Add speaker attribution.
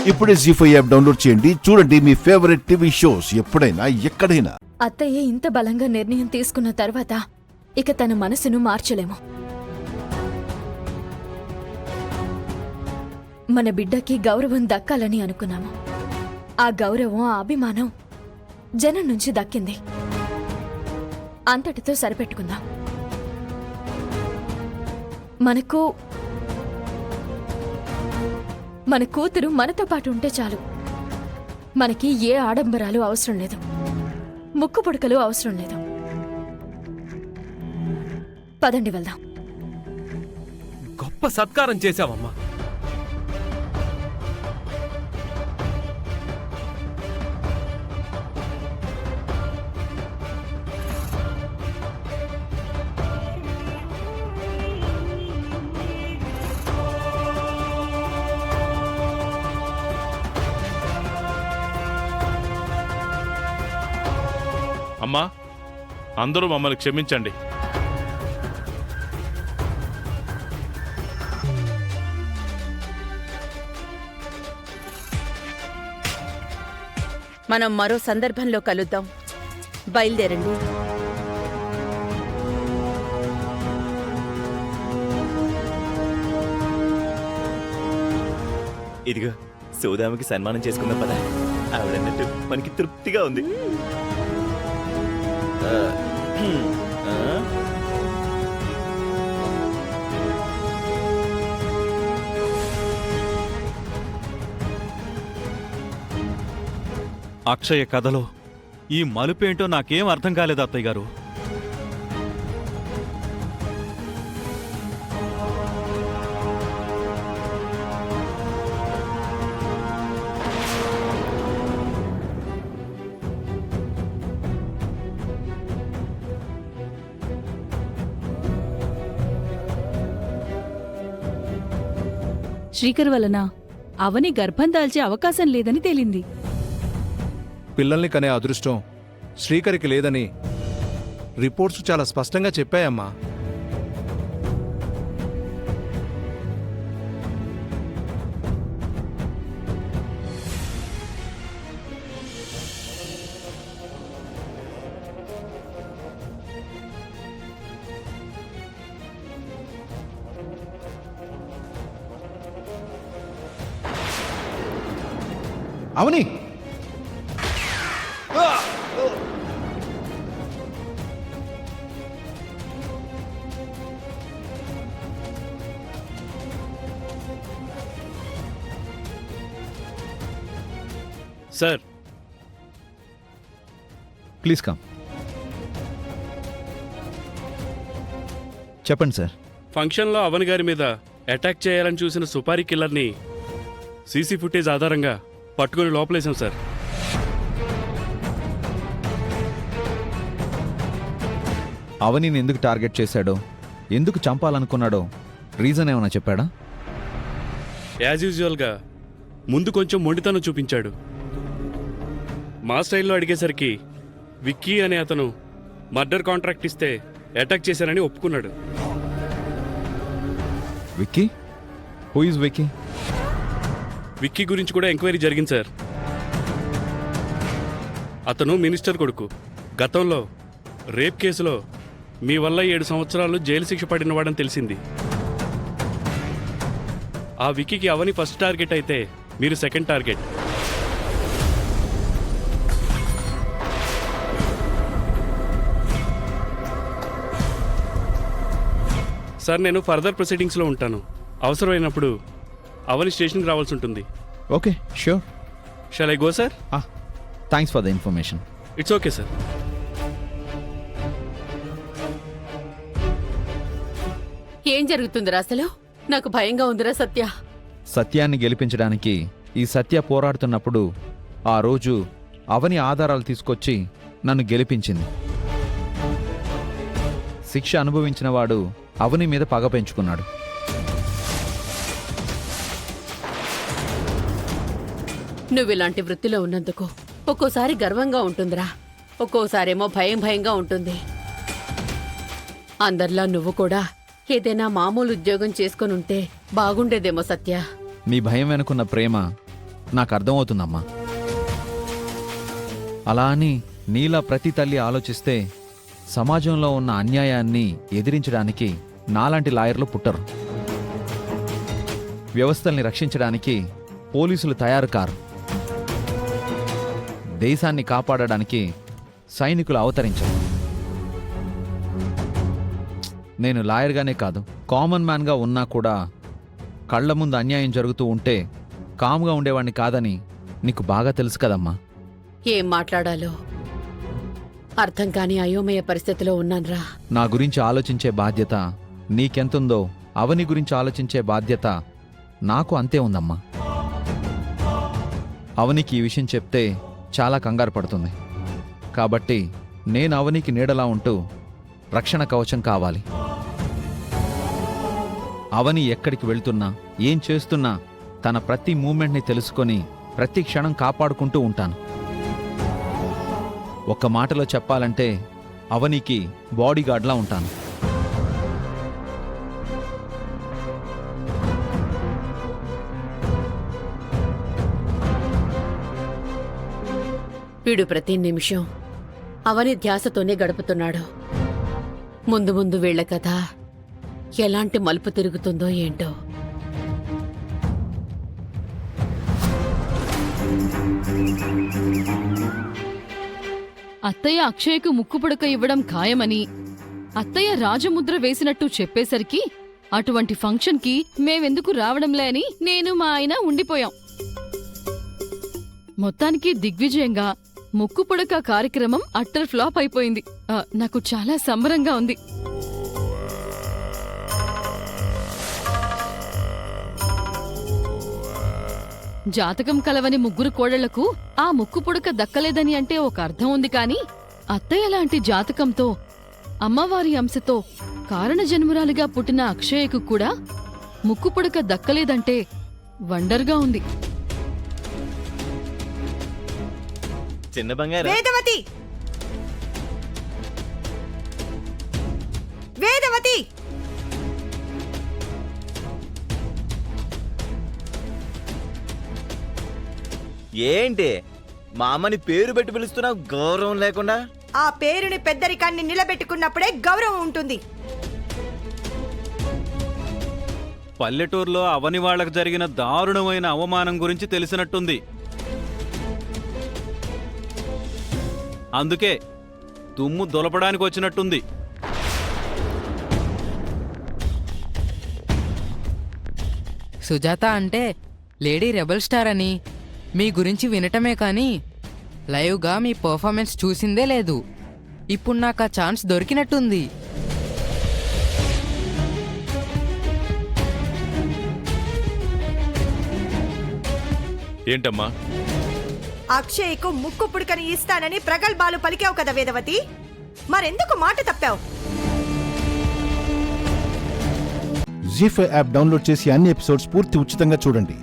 Speaker 1: ఇప్పుడే జీ5 app download చేయండి. చూడండి మీ ఫేవరెట్ టీవీ షోస్ ఎప్పుడైనా ఎక్కడైనా.
Speaker 2: అత్తయ్య ఇంత బలంగా నిర్ణయం తీసుకున్న తర్వాత ఇక తన మనసును మార్చలేము. మన బిడ్డకి గౌరవం దక్కాలని అనుకున్నాము. ఆ గౌరవం, ఆ అభిమానం జనం నుంచి దక్కింది. అంతటితో సరిపెట్టుకుందాం. మన కూతురు మనతో పాటు ఉంటే చాలు. మనకి ఏ ఆడంబరాలు అవసరం లేదు, ముక్కు పుడకలు అవసరం లేదు. పదండి వెళ్దాం.
Speaker 3: గొప్ప సత్కారం చేశావమ్మా.
Speaker 4: అమ్మా, అందరూ మమ్మల్ని క్షమించండి.
Speaker 5: మనం మరో సందర్భంలో కలుద్దాం. బయలుదేరండి.
Speaker 6: ఇదిగో సౌదామికి సన్మానం చేసుకుందాం పదా. ఆవిడన్నట్టు మనకి తృప్తిగా ఉంది.
Speaker 7: అక్షయ కథలో ఈ మలుపేంటో నాకేం అర్థం కాలేదు అత్తయ్య గారు.
Speaker 8: శ్రీకర్ వలన అవని గర్భం దాల్చే అవకాశం లేదని తేలింది.
Speaker 9: పిల్లల్ని కనే అదృష్టం శ్రీకరికి లేదని రిపోర్ట్స్ చాలా స్పష్టంగా చెప్పాయమ్మా. అవని,
Speaker 4: సార్
Speaker 10: ప్లీజ్ కమ్. చెప్పండి సార్.
Speaker 4: ఫంక్షన్లో అవని గారి మీద అటాక్ చేయాలని చూసిన సుపారీ కిల్లర్ని సీసీ ఫుటేజ్ ఆధారంగా పట్టుకుని లోపలేశాం సార్.
Speaker 10: అవనిని ఎందుకు టార్గెట్ చేశాడో, ఎందుకు చంపాలనుకున్నాడో రీజన్ ఏమైనా చెప్పాడా?
Speaker 4: యాజ్ యూజువల్గా ముందు కొంచెం మొండితనం చూపించాడు. మా స్టైల్లో అడిగేసరికి విక్కీ అనే అతను మర్డర్ కాంట్రాక్ట్ ఇస్తే అటాక్ చేశానని ఒప్పుకున్నాడు.
Speaker 10: Vicky? Who is Vicky?
Speaker 4: Vicky గురించి కూడా ఎంక్వైరీ జరిగింది సార్. అతను మినిస్టర్ కొడుకు. గతంలో రేప్ కేసులో మీ వల్ల 7 సంవత్సరాలు జైలు శిక్ష పడినవాడని తెలిసింది. ఆ విక్కీకి అవని ఫస్ట్ టార్గెట్ అయితే మీరు సెకండ్ టార్గెట్. సార్, నేను ఫర్దర్ ప్రొసీడింగ్స్లో ఉంటాను. అవసరమైనప్పుడు అవని స్టేషన్కి రావాల్సి ఉంటుంది.
Speaker 10: Okay, sure.
Speaker 4: Shall I go sir?
Speaker 10: Thanks for the information.
Speaker 4: It's okay sir.
Speaker 5: ఏం జరుగుతుందిరా అసలు? నాకు భయంగా ఉందిరా సత్య.
Speaker 10: సత్యాన్ని గెలిపించడానికి ఈ సత్య పోరాడుతున్నప్పుడు ఆ రోజు అవని ఆధారాలు తీసుకొచ్చి నన్ను గెలిపించింది. శిక్ష అనుభవించిన వాడు అవని మీద పగ పెంచుకున్నాడు.
Speaker 5: నువ్విలాంటి వృత్తిలో ఉన్నందుకు ఒక్కోసారి గర్వంగా ఉంటుందిరా, ఒక్కోసారేమో భయంగా ఉంటుంది. అందరిలా నువ్వు కూడా ఏదైనా మామూలు ఉద్యోగం చేసుకొనుంటే బాగుండేదేమో సత్య.
Speaker 10: నీ భయం వెనుకున్న ప్రేమ నాకు అర్థమవుతుందమ్మా. అలా అని నీలా ప్రతి తల్లి ఆలోచిస్తే సమాజంలో ఉన్న అన్యాయాన్ని ఎదిరించడానికి నాలాంటి లాయర్లు పుట్టరు. వ్యవస్థల్ని రక్షించడానికి పోలీసులు తయారు కారు. దేశాన్ని కాపాడడానికి సైనికులు అవతరించరు. నేను లాయర్గానే కాదు, కామన్ మ్యాన్గా ఉన్నా కూడా కళ్ల ముందు అన్యాయం జరుగుతూ ఉంటే కామ్గా ఉండేవాణ్ణి కాదని నీకు బాగా తెలుసు కదమ్మా.
Speaker 5: ఏం మాట్లాడాలో అర్థం కాని అయోమయ పరిస్థితిలో ఉన్నాన్రా.
Speaker 10: నా గురించి ఆలోచించే బాధ్యత నీకెంతుందో అవని గురించి ఆలోచించే బాధ్యత నాకు అంతే ఉందమ్మా. అవనికి ఈ విషయం చెప్తే చాలా కంగారు పడుతుంది. కాబట్టి నేను అవనికి నీడలా ఉంటూ రక్షణ కవచం కావాలి. అవని ఎక్కడికి వెళ్తున్నా, ఏం చేస్తున్నా తన ప్రతి మూమెంట్ని తెలుసుకొని ప్రతి క్షణం కాపాడుకుంటూ ఉంటాను. ఒక్క మాటలో చెప్పాలంటే అవనికి బాడీగార్డ్లా ఉంటాను.
Speaker 5: వీడు ప్రతి నిమిషం అవని ధ్యాసతోనే గడుపుతున్నాడు. ముందు ముందు వీళ్ల కథ ఎలాంటి మలుపు తిరుగుతుందో ఏంటో.
Speaker 8: అత్తయ్య అక్షయ్కు ముక్కుపుడక ఇవ్వడం ఖాయమని అత్తయ్య రాజముద్ర వేసినట్టు చెప్పేసరికి అటువంటి ఫంక్షన్కి మేమెందుకు రావడంలే అని నేను మా ఆయన ఉండిపోయాం. మొత్తానికి దిగ్విజయంగా ముక్కుపుడక కార్యక్రమం అట్టర్ ఫ్లాప్ అయిపోయింది. నాకు చాలా సంబరంగా ఉంది. జాతకం కలవని ముగ్గురు కోడళ్లకు ఆ ముక్కుపుడక దక్కలేదని అంటే ఒక అర్థం ఉంది కాని అత్తయ్య లాంటి జాతకంతో అమ్మవారి అంశతో కారణజన్మురాలిగా పుట్టిన అక్షయకు కూడా ముక్కుపుడక దక్కలేదంటే వండర్గా ఉంది.
Speaker 6: చిన్న బంగారం.
Speaker 11: వేదవతి, వేదవతి,
Speaker 6: ఏంటి మా అమ్మని పేరు పెట్టి పిలుస్తున్నావు గౌరవం లేకుండా?
Speaker 11: ఆ పేరుని పెద్దరికాన్ని నిలబెట్టుకున్నప్పుడే గౌరవం ఉంటుంది.
Speaker 7: పల్లెటూరులో అవని వాళ్లకు జరిగిన దారుణమైన అవమానం గురించి తెలిసినట్టుంది. అందుకే దుమ్ము దులపడానికి వచ్చినట్టుంది.
Speaker 12: సుజాత అంటే లేడీ రెబల్ స్టార్ అని మీ గురించి వినటమే కానీ లైవ్గా మీ పర్ఫార్మెన్స్ చూసిందే లేదు. ఇప్పుడు నాకు ఆ ఛాన్స్ దొరికినట్టుంది.
Speaker 6: ఏంటమ్మా?
Speaker 11: అక్షయ్కు ముక్కు పుడకని ఇస్తానని ప్రగల్భాలు పలికావు కదా వేదవతి, మరెందుకు మాట తప్పావు?
Speaker 1: జీ5 యాప్ డౌన్లోడ్ చేసి అన్ని ఎపిసోడ్స్ పూర్తి ఉచితంగా చూడండి.